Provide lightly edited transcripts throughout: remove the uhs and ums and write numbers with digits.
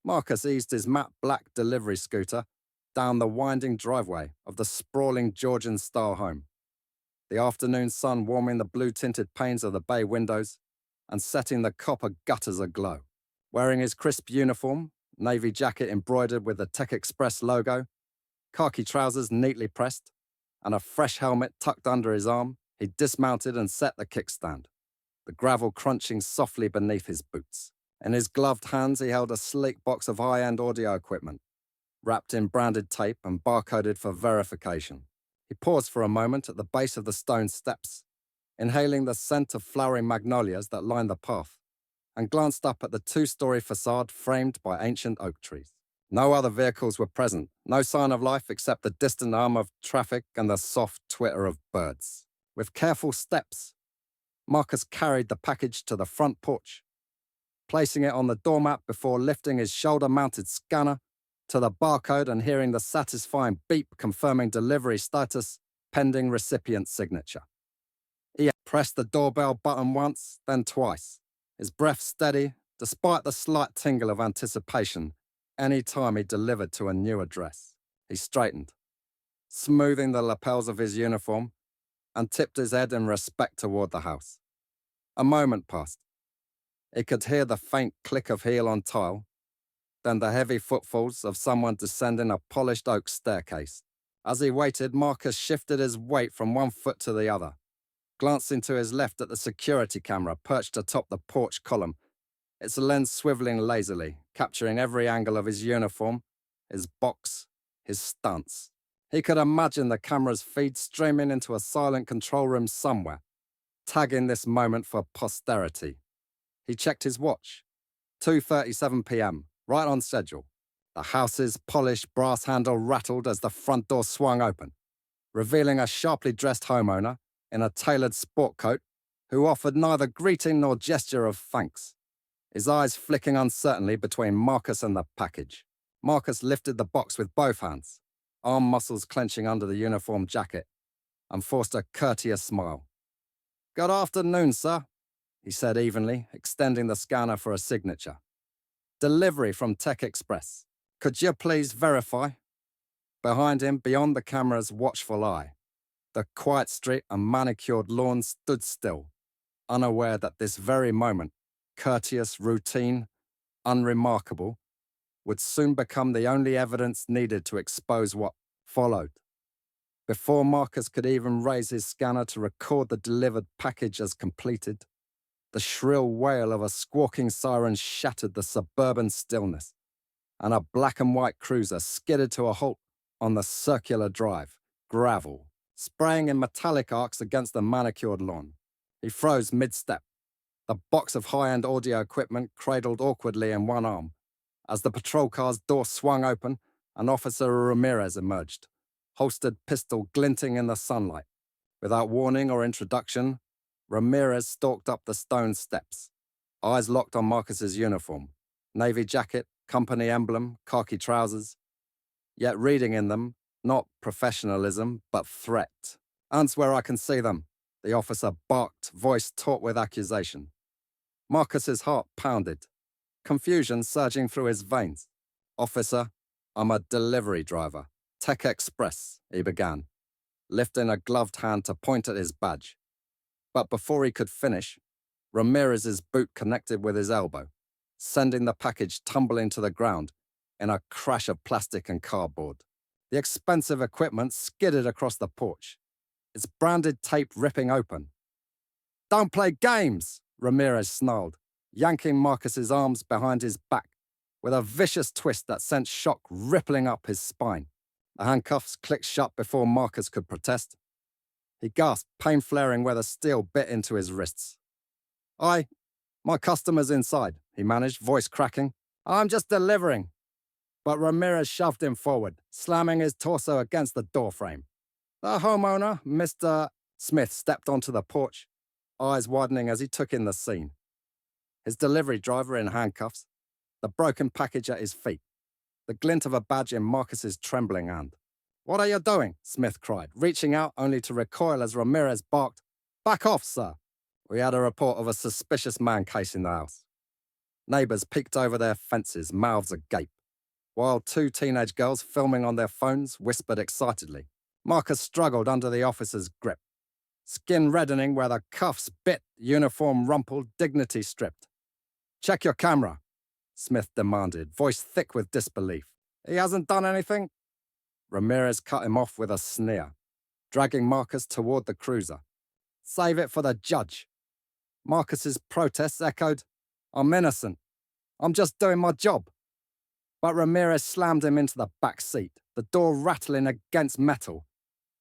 Marcus eased his matte black delivery scooter down the winding driveway of the sprawling Georgian-style home, the afternoon sun warming the blue-tinted panes of the bay windows and setting the copper gutters aglow. Wearing his crisp uniform, navy jacket embroidered with the Tech Express logo, khaki trousers neatly pressed, and a fresh helmet tucked under his arm, he dismounted and set the kickstand, the gravel crunching softly beneath his boots. In his gloved hands, he held a sleek box of high-end audio equipment, wrapped in branded tape and barcoded for verification. He paused for a moment at the base of the stone steps, inhaling the scent of flowering magnolias that lined the path, and glanced up at the two-story facade framed by ancient oak trees. No other vehicles were present, no sign of life except the distant hum of traffic and the soft twitter of birds. With careful steps, Marcus carried the package to the front porch, placing it on the doormat before lifting his shoulder-mounted scanner to the barcode and hearing the satisfying beep confirming delivery status pending recipient signature. He pressed the doorbell button once, then twice, his breath steady despite the slight tingle of anticipation any time he delivered to a new address. He straightened, smoothing the lapels of his uniform, and tipped his head in respect toward the house. A moment passed. He could hear the faint click of heel on tile, then the heavy footfalls of someone descending a polished oak staircase. As he waited, Marcus shifted his weight from one foot to the other, glancing to his left at the security camera perched atop the porch column, its lens swiveling lazily, capturing every angle of his uniform, his box, his stance. He could imagine the camera's feed streaming into a silent control room somewhere, tagging this moment for posterity. He checked his watch. 2:37 p.m., right on schedule. The house's polished brass handle rattled as the front door swung open, revealing a sharply dressed homeowner in a tailored sport coat who offered neither greeting nor gesture of thanks, his eyes flicking uncertainly between Marcus and the package. Marcus lifted the box with both hands, arm muscles clenching under the uniform jacket, and forced a courteous smile. "Good afternoon, sir," he said evenly, extending the scanner for a signature. "Delivery from Tech Express. Could you please verify?" Behind him, beyond the camera's watchful eye, the quiet street and manicured lawn stood still, unaware that this very moment, courteous, routine, unremarkable, would soon become the only evidence needed to expose what followed. Before Marcus could even raise his scanner to record the delivered package as completed, the shrill wail of a squawking siren shattered the suburban stillness, and a black and white cruiser skidded to a halt on the circular drive, gravel, spraying in metallic arcs against the manicured lawn. He froze mid-step, the box of high-end audio equipment cradled awkwardly in one arm, as the patrol car's door swung open and Officer Ramirez emerged, holstered pistol glinting in the sunlight. Without warning or introduction, Ramirez stalked up the stone steps, eyes locked on Marcus's uniform, navy jacket, company emblem, khaki trousers, yet reading in them not professionalism, but threat. "Ants where I can see them," the officer barked, voice taut with accusation. Marcus's heart pounded, confusion surging through his veins. "Officer, I'm a delivery driver. Tech Express," he began, lifting a gloved hand to point at his badge. But before he could finish, Ramirez's boot connected with his elbow, sending the package tumbling to the ground in a crash of plastic and cardboard. The expensive equipment skidded across the porch, its branded tape ripping open. "Don't play games!" Ramirez snarled, yanking Marcus's arms behind his back with a vicious twist that sent shock rippling up his spine. The handcuffs clicked shut before Marcus could protest. He gasped, pain flaring where the steel bit into his wrists. My customer's inside," he managed, voice cracking. "I'm just delivering." But Ramirez shoved him forward, slamming his torso against the doorframe. The homeowner, Mr. Smith, stepped onto the porch, eyes widening as he took in the scene. His delivery driver in handcuffs, the broken package at his feet, the glint of a badge in Marcus's trembling hand. "What are you doing?" Smith cried, reaching out only to recoil as Ramirez barked, "Back off, sir. We had a report of a suspicious man casing the house." Neighbors peeked over their fences, mouths agape, while two teenage girls filming on their phones whispered excitedly. Marcus struggled under the officer's grip, skin reddening where the cuffs bit, uniform rumpled, dignity stripped. "Check your camera," Smith demanded, voice thick with disbelief. "He hasn't done anything?" Ramirez cut him off with a sneer, dragging Marcus toward the cruiser. "Save it for the judge." Marcus's protests echoed, "I'm innocent. I'm just doing my job." But Ramirez slammed him into the back seat, the door rattling against metal,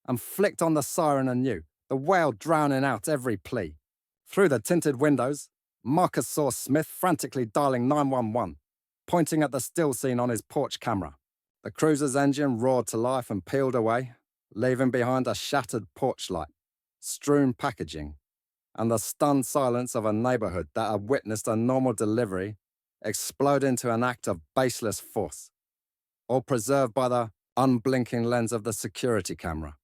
and flicked on the siren anew, the wail drowning out every plea. Through the tinted windows, Marcus saw Smith frantically dialing 911, pointing at the still scene on his porch camera. The cruiser's engine roared to life and peeled away, leaving behind a shattered porch light, strewn packaging, and the stunned silence of a neighborhood that had witnessed a normal delivery explode into an act of baseless force, all preserved by the unblinking lens of the security camera.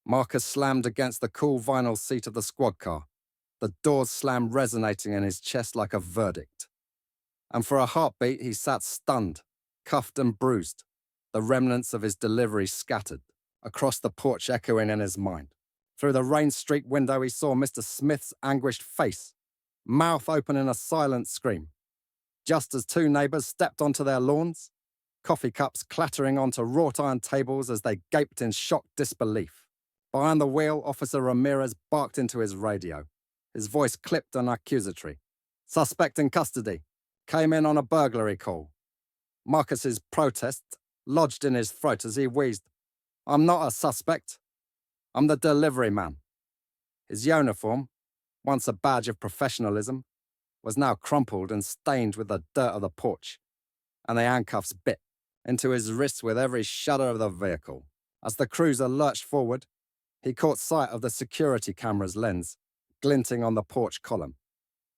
Marcus slammed against the cool vinyl seat of the squad car, the doors slammed resonating in his chest like a verdict. And for a heartbeat, he sat stunned, cuffed and bruised, the remnants of his delivery scattered, across the porch echoing in his mind. Through the rain-streaked window, he saw Mr. Smith's anguished face, mouth open in a silent scream. Just as two neighbors stepped onto their lawns, coffee cups clattering onto wrought-iron tables as they gaped in shocked disbelief. Behind the wheel, Officer Ramirez barked into his radio, his voice clipped and accusatory. "Suspect in custody. Came in on a burglary call." Marcus's protest lodged in his throat as he wheezed, "I'm not a suspect. I'm the delivery man." His uniform, once a badge of professionalism, was now crumpled and stained with the dirt of the porch, and the handcuffs bit into his wrists with every shudder of the vehicle. As the cruiser lurched forward, he caught sight of the security camera's lens, glinting on the porch column.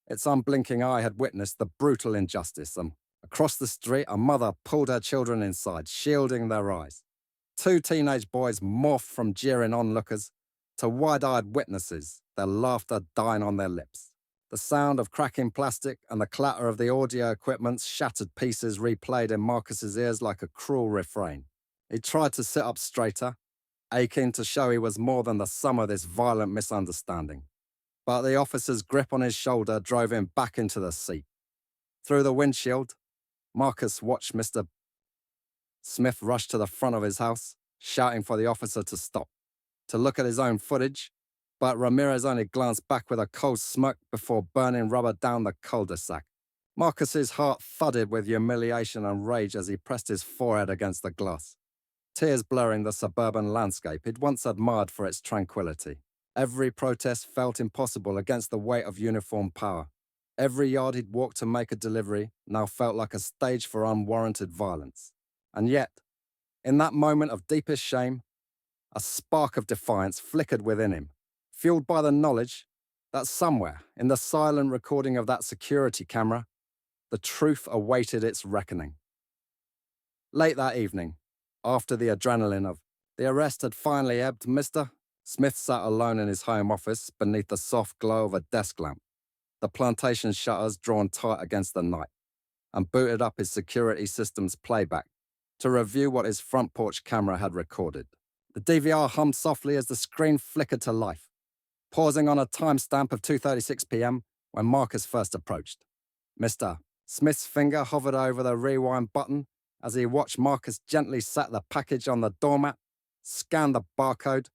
Its unblinking eye had witnessed the brutal injustice, and across the street, a mother pulled her children inside, shielding their eyes. Two teenage boys morphed from jeering onlookers to wide-eyed witnesses, their laughter dying on their lips. The sound of cracking plastic and the clatter of the audio equipment's shattered pieces replayed in Marcus's ears like a cruel refrain. He tried to sit up straighter, aching to show he was more than the sum of this violent misunderstanding. But the officer's grip on his shoulder drove him back into the seat. Through the windshield, Marcus watched Mr. Smith rush to the front of his house, shouting for the officer to stop, to look at his own footage, but Ramirez only glanced back with a cold smirk before burning rubber down the cul-de-sac. Marcus's heart thudded with humiliation and rage as he pressed his forehead against the glass, tears blurring the suburban landscape he'd once admired for its tranquility. Every protest felt impossible against the weight of uniform power. Every yard he'd walked to make a delivery now felt like a stage for unwarranted violence. And yet, in that moment of deepest shame, a spark of defiance flickered within him, fueled by the knowledge that somewhere, in the silent recording of that security camera, the truth awaited its reckoning. Late that evening, after the adrenaline of the arrest had finally ebbed, Mr. Smith sat alone in his home office beneath the soft glow of a desk lamp, the plantation shutters drawn tight against the night, and booted up his security system's playback to review what his front porch camera had recorded. The DVR hummed softly as the screen flickered to life, pausing on a timestamp of 2:36 p.m. when Marcus first approached. Mr. Smith's finger hovered over the rewind button as he watched Marcus gently set the package on the doormat, scan the barcode,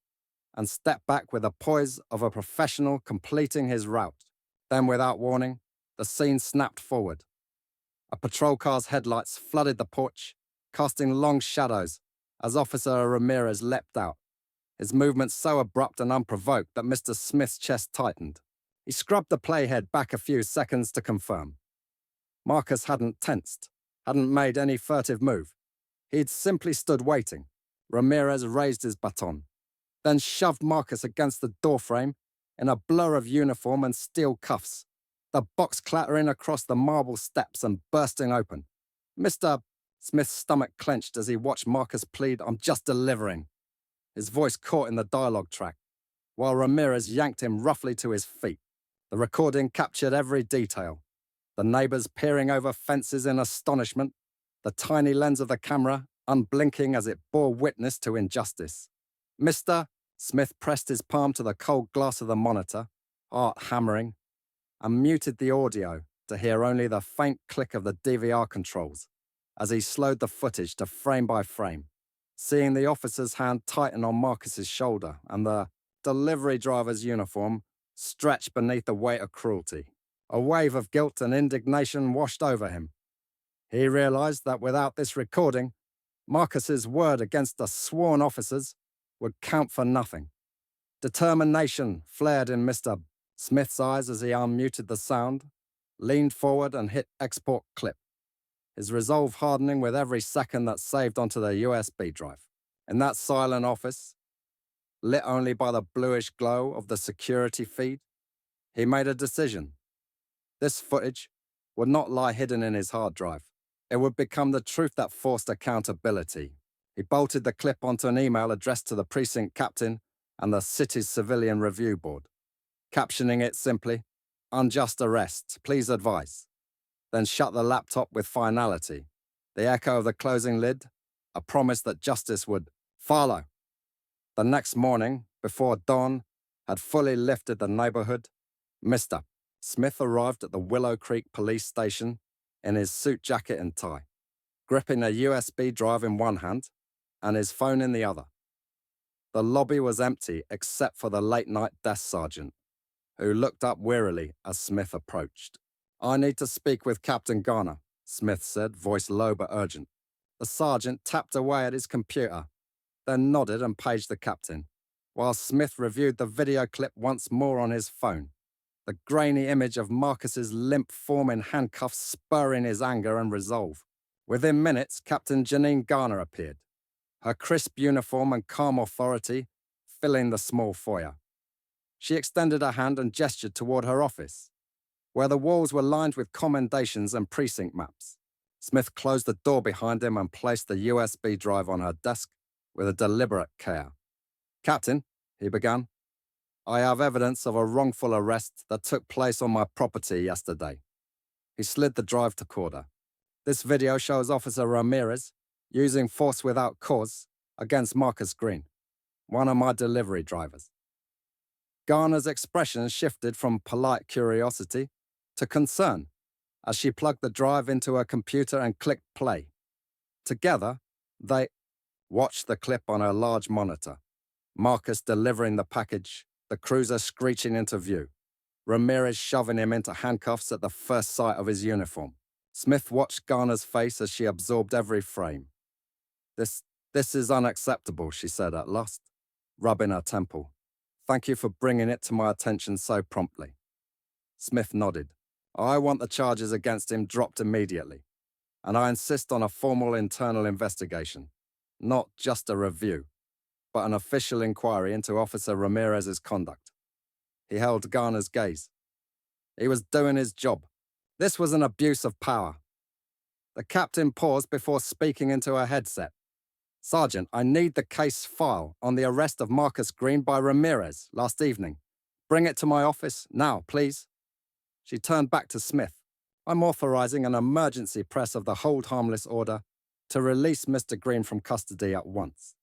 and step back with the poise of a professional completing his route. Then, without warning, the scene snapped forward. A patrol car's headlights flooded the porch, casting long shadows as Officer Ramirez leapt out, his movements so abrupt and unprovoked that Mr. Smith's chest tightened. He scrubbed the playhead back a few seconds to confirm. Marcus hadn't tensed, hadn't made any furtive move. He'd simply stood waiting. Ramirez raised his baton, then shoved Marcus against the doorframe in a blur of uniform and steel cuffs, the box clattering across the marble steps and bursting open. Mr. Smith's stomach clenched as he watched Marcus plead, "I'm just delivering." His voice caught in the dialogue track, while Ramirez yanked him roughly to his feet. The recording captured every detail. the neighbors peering over fences in astonishment, the tiny lens of the camera unblinking as it bore witness to injustice. Mr. Smith pressed his palm to the cold glass of the monitor, heart hammering, and muted the audio to hear only the faint click of the DVR controls as he slowed the footage to frame by frame, seeing the officer's hand tighten on Marcus's shoulder and the delivery driver's uniform stretch beneath the weight of cruelty. A wave of guilt and indignation washed over him. He realized that without this recording, Marcus's word against the sworn officers would count for nothing. Determination flared in Mr. Smith's eyes as he unmuted the sound, leaned forward and hit export clip, his resolve hardening with every second that saved onto the USB drive. In that silent office, lit only by the bluish glow of the security feed, he made a decision. This footage would not lie hidden in his hard drive. It would become the truth that forced accountability. He bolted the clip onto an email addressed to the precinct captain and the city's civilian review board, captioning it simply, "Unjust arrest, please advise." Then shut the laptop with finality, the echo of the closing lid, a promise that justice would follow. The next morning, before dawn had fully lifted the neighborhood, Mr. Smith arrived at the Willow Creek police station in his suit jacket and tie, gripping a USB drive in one hand and his phone in the other. The lobby was empty except for the late-night desk sergeant, who looked up wearily as Smith approached. "I need to speak with Captain Garner," Smith said, voice low but urgent. The sergeant tapped away at his computer, then nodded and paged the captain, while Smith reviewed the video clip once more on his phone, the grainy image of Marcus's limp form in handcuffs spurring his anger and resolve. Within minutes, Captain Janine Garner appeared, her crisp uniform and calm authority filling the small foyer. She extended a hand and gestured toward her office, where the walls were lined with commendations and precinct maps. Smith closed the door behind him and placed the USB drive on her desk with a deliberate care. "Captain," he began, "I have evidence of a wrongful arrest that took place on my property yesterday." He slid the drive to Corda. "This video shows Officer Ramirez using force without cause against Marcus Green, one of my delivery drivers." Garner's expression shifted from polite curiosity to concern as she plugged the drive into her computer and clicked play. Together, they watched the clip on her large monitor. Marcus delivering the package, the cruiser screeching into view, Ramirez shoving him into handcuffs at the first sight of his uniform. Smith watched Garner's face as she absorbed every frame. This is unacceptable," she said at last, rubbing her temple. "Thank you for bringing it to my attention so promptly." Smith nodded. "I want the charges against him dropped immediately, and I insist on a formal internal investigation, not just a review, but an official inquiry into Officer Ramirez's conduct." He held Garner's gaze. He was doing his job. This was an abuse of power. The captain paused before speaking into her headset. "Sergeant, I need the case file on the arrest of Marcus Green by Ramirez last evening. Bring it to my office now, please." She turned back to Smith. "I'm authorizing an emergency press of the hold harmless order to release Mr. Green from custody at once."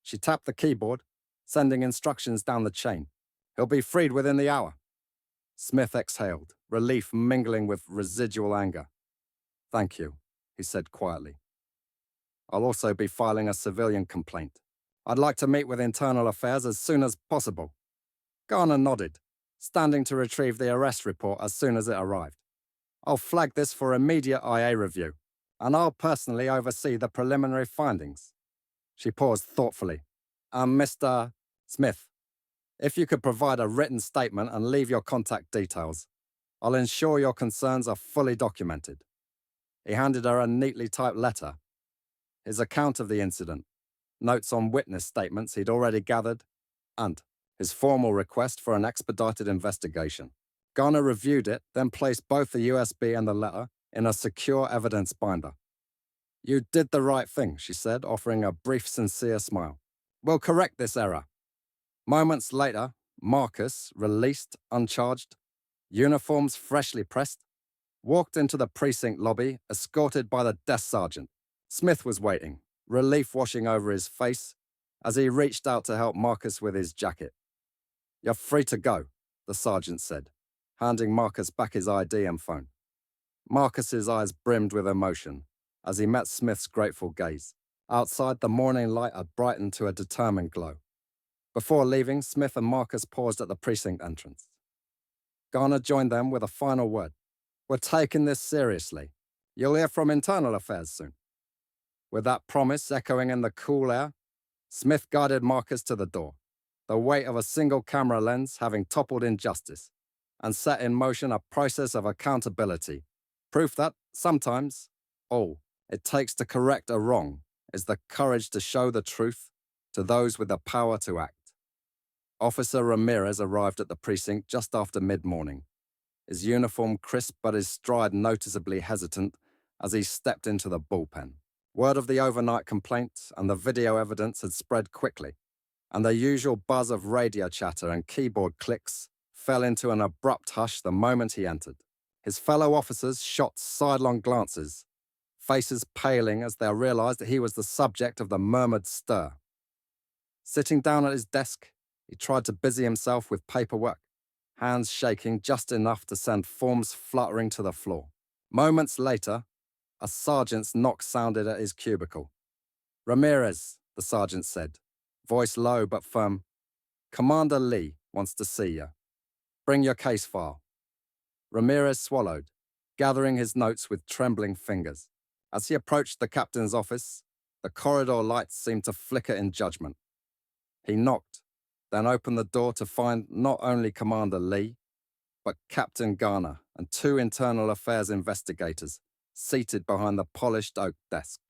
She tapped the keyboard, sending instructions down the chain. "He'll be freed within the hour." Smith exhaled, relief mingling with residual anger. "Thank you," he said quietly. "I'll also be filing a civilian complaint. I'd like to meet with Internal Affairs as soon as possible." Garner nodded, standing to retrieve the arrest report as soon as it arrived. "I'll flag this for immediate IA review, and I'll personally oversee the preliminary findings." She paused thoughtfully. "Mr. Smith, if you could provide a written statement and leave your contact details, I'll ensure your concerns are fully documented." He handed her a neatly typed letter, his account of the incident, notes on witness statements he'd already gathered, and his formal request for an expedited investigation. Garner reviewed it, then placed both the USB and the letter in a secure evidence binder. "You did the right thing," she said, offering a brief, sincere smile. "We'll correct this error." Moments later, Marcus, released, uncharged, uniforms freshly pressed, walked into the precinct lobby, escorted by the desk sergeant. Smith was waiting, relief washing over his face as he reached out to help Marcus with his jacket. "You're free to go," the sergeant said, handing Marcus back his ID and phone. Marcus's eyes brimmed with emotion as he met Smith's grateful gaze. Outside, the morning light had brightened to a determined glow. Before leaving, Smith and Marcus paused at the precinct entrance. Garner joined them with a final word. "We're taking this seriously. You'll hear from Internal Affairs soon." With that promise echoing in the cool air, Smith guided Marcus to the door, the weight of a single camera lens having toppled injustice and set in motion a process of accountability, proof that, sometimes, all it takes to correct a wrong is the courage to show the truth to those with the power to act. Officer Ramirez arrived at the precinct just after mid-morning, his uniform crisp but his stride noticeably hesitant as he stepped into the bullpen. Word of the overnight complaint and the video evidence had spread quickly, and the usual buzz of radio chatter and keyboard clicks fell into an abrupt hush the moment he entered. His fellow officers shot sidelong glances, faces paling as they realized that he was the subject of the murmured stir. Sitting down at his desk, he tried to busy himself with paperwork, hands shaking just enough to send forms fluttering to the floor. Moments later, a sergeant's knock sounded at his cubicle. "Ramirez," the sergeant said, voice low but firm. "Commander Lee wants to see you. Bring your case file." Ramirez swallowed, gathering his notes with trembling fingers. As he approached the captain's office, the corridor lights seemed to flicker in judgment. He knocked, then opened the door to find not only Commander Lee, but Captain Garner and two Internal Affairs investigators seated behind the polished oak desk.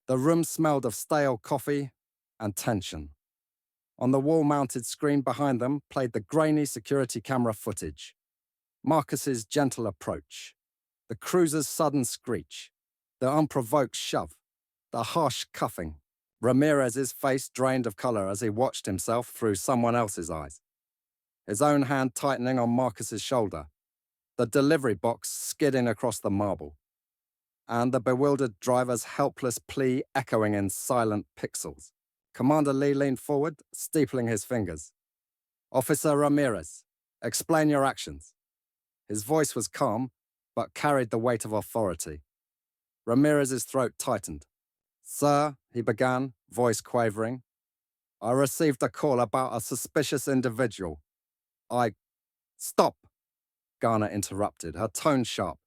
The room smelled of stale coffee and tension. On the wall-mounted screen behind them played the grainy security camera footage. Marcus's gentle approach, the cruiser's sudden screech, the unprovoked shove, the harsh cuffing. Ramirez's face drained of color as he watched himself through someone else's eyes. His own hand tightening on Marcus's shoulder, the delivery box skidding across the marble, and the bewildered driver's helpless plea echoing in silent pixels. Commander Lee leaned forward, steepling his fingers. "Officer Ramirez, explain your actions." His voice was calm, but carried the weight of authority. Ramirez's throat tightened. "Sir," he began, voice quavering, "I received a call about a suspicious individual. Stop," Garner interrupted, her tone sharp.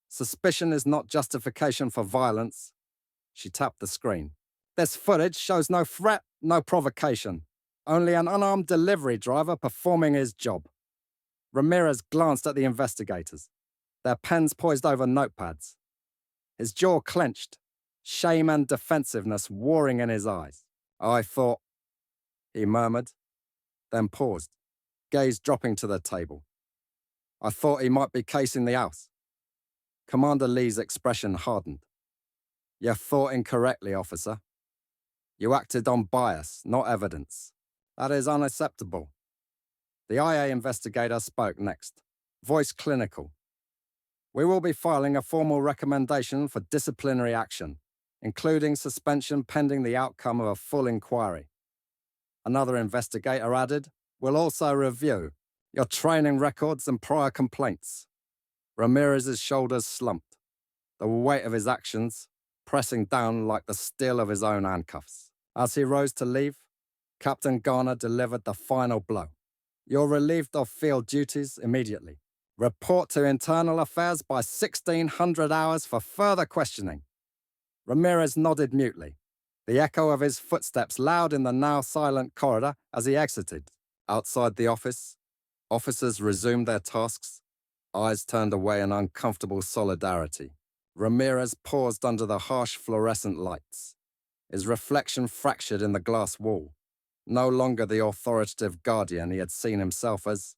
"Suspicion is not justification for violence." She tapped the screen. "This footage shows no threat, no provocation. Only an unarmed delivery driver performing his job." Ramirez glanced at the investigators, their pens poised over notepads. His jaw clenched, shame and defensiveness warring in his eyes. "I thought," he murmured, then paused, gaze dropping to the table. "I thought he might be casing the house." Commander Lee's expression hardened. "You thought incorrectly, officer. You acted on bias, not evidence. That is unacceptable." The IA investigator spoke next, voice clinical. "We will be filing a formal recommendation for disciplinary action, including suspension pending the outcome of a full inquiry." Another investigator added, "We'll also review your training records and prior complaints." Ramirez's shoulders slumped, the weight of his actions pressing down like the steel of his own handcuffs. As he rose to leave, Captain Garner delivered the final blow. "You're relieved of field duties immediately. Report to Internal Affairs by 1600 hours for further questioning." Ramirez nodded mutely, the echo of his footsteps loud in the now silent corridor as he exited. Outside the office, officers resumed their tasks, eyes turned away in uncomfortable solidarity. Ramirez paused under the harsh fluorescent lights, his reflection fractured in the glass wall, no longer the authoritative guardian he had seen himself as,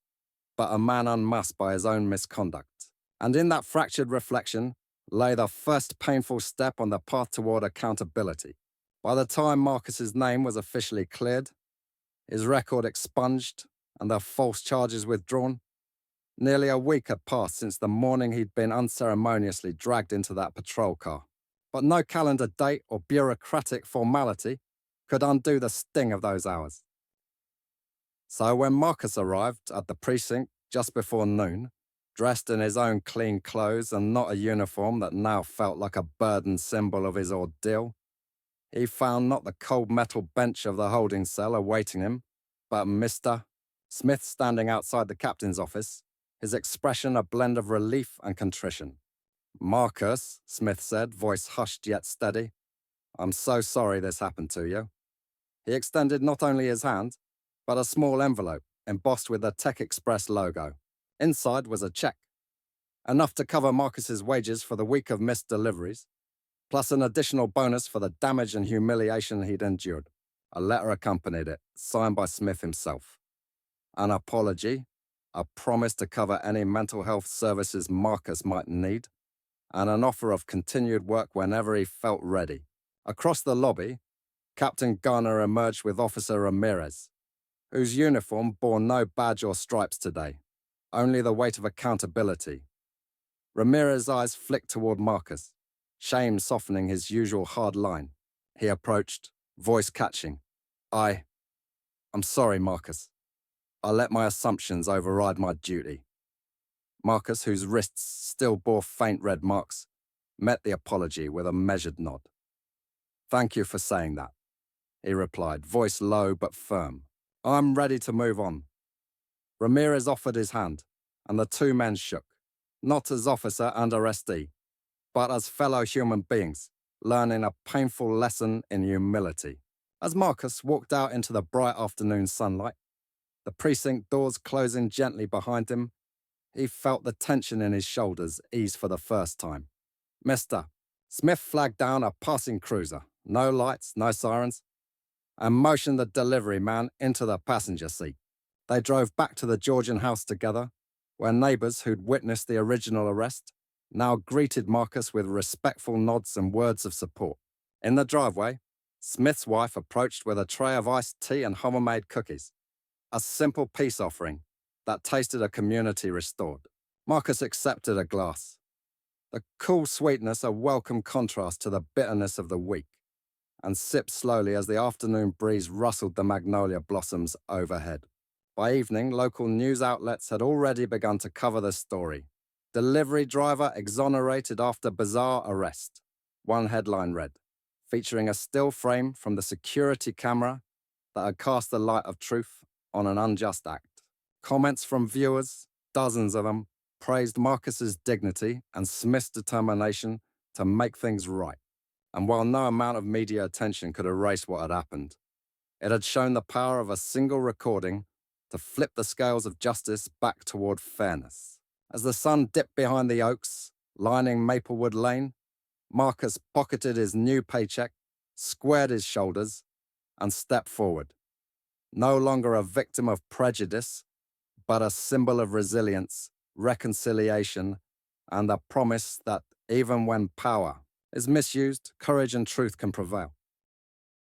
but a man unmasked by his own misconduct. And in that fractured reflection lay the first painful step on the path toward accountability. By the time Marcus's name was officially cleared, his record expunged, and the false charges withdrawn, Nearly a week had passed since the morning he'd been unceremoniously dragged into that patrol car, but no calendar date or bureaucratic formality could undo the sting of those hours. So when Marcus arrived at the precinct just before noon, dressed in his own clean clothes and not a uniform that now felt like a burdened symbol of his ordeal, he found not the cold metal bench of the holding cell awaiting him, but Mr. Smith standing outside the captain's office, his expression a blend of relief and contrition. "Marcus," Smith said, voice hushed yet steady, "I'm so sorry this happened to you." He extended not only his hand, but a small envelope embossed with the Tech Express logo. Inside was a check, enough to cover Marcus's wages for the week of missed deliveries, plus an additional bonus for the damage and humiliation he'd endured. A letter accompanied it, signed by Smith himself. An apology, a promise to cover any mental health services Marcus might need, and an offer of continued work whenever he felt ready. Across the lobby, Captain Garner emerged with Officer Ramirez, whose uniform bore no badge or stripes today, only the weight of accountability. Ramirez's eyes flicked toward Marcus, shame softening his usual hard line. He approached, voice catching. I'm sorry, Marcus. I let my assumptions override my duty." Marcus, whose wrists still bore faint red marks, met the apology with a measured nod. "Thank you for saying that," he replied, voice low but firm. "I'm ready to move on." Ramirez offered his hand, and the two men shook, not as officer and arrestee, but as fellow human beings, learning a painful lesson in humility. As Marcus walked out into the bright afternoon sunlight, the precinct doors closing gently behind him, he felt the tension in his shoulders ease for the first time. "Mr." Smith flagged down a passing cruiser, no lights, no sirens, and motioned the delivery man into the passenger seat. They drove back to the Georgian house together, where neighbors who'd witnessed the original arrest now greeted Marcus with respectful nods and words of support. In the driveway, Smith's wife approached with a tray of iced tea and homemade cookies, a simple peace offering that tasted a community restored. Marcus accepted a glass, the cool sweetness a welcome contrast to the bitterness of the week, and sipped slowly as the afternoon breeze rustled the magnolia blossoms overhead. By evening, local news outlets had already begun to cover the story. "Delivery driver exonerated after bizarre arrest," one headline read, featuring a still frame from the security camera that had cast the light of truth on an unjust act. Comments from viewers, dozens of them, praised Marcus's dignity and Smith's determination to make things right. And while no amount of media attention could erase what had happened, it had shown the power of a single recording to flip the scales of justice back toward fairness. As the sun dipped behind the oaks, lining Maplewood Lane, Marcus pocketed his new paycheck, squared his shoulders, and stepped forward. No longer a victim of prejudice, but a symbol of resilience, reconciliation, and the promise that even when power is misused, courage and truth can prevail.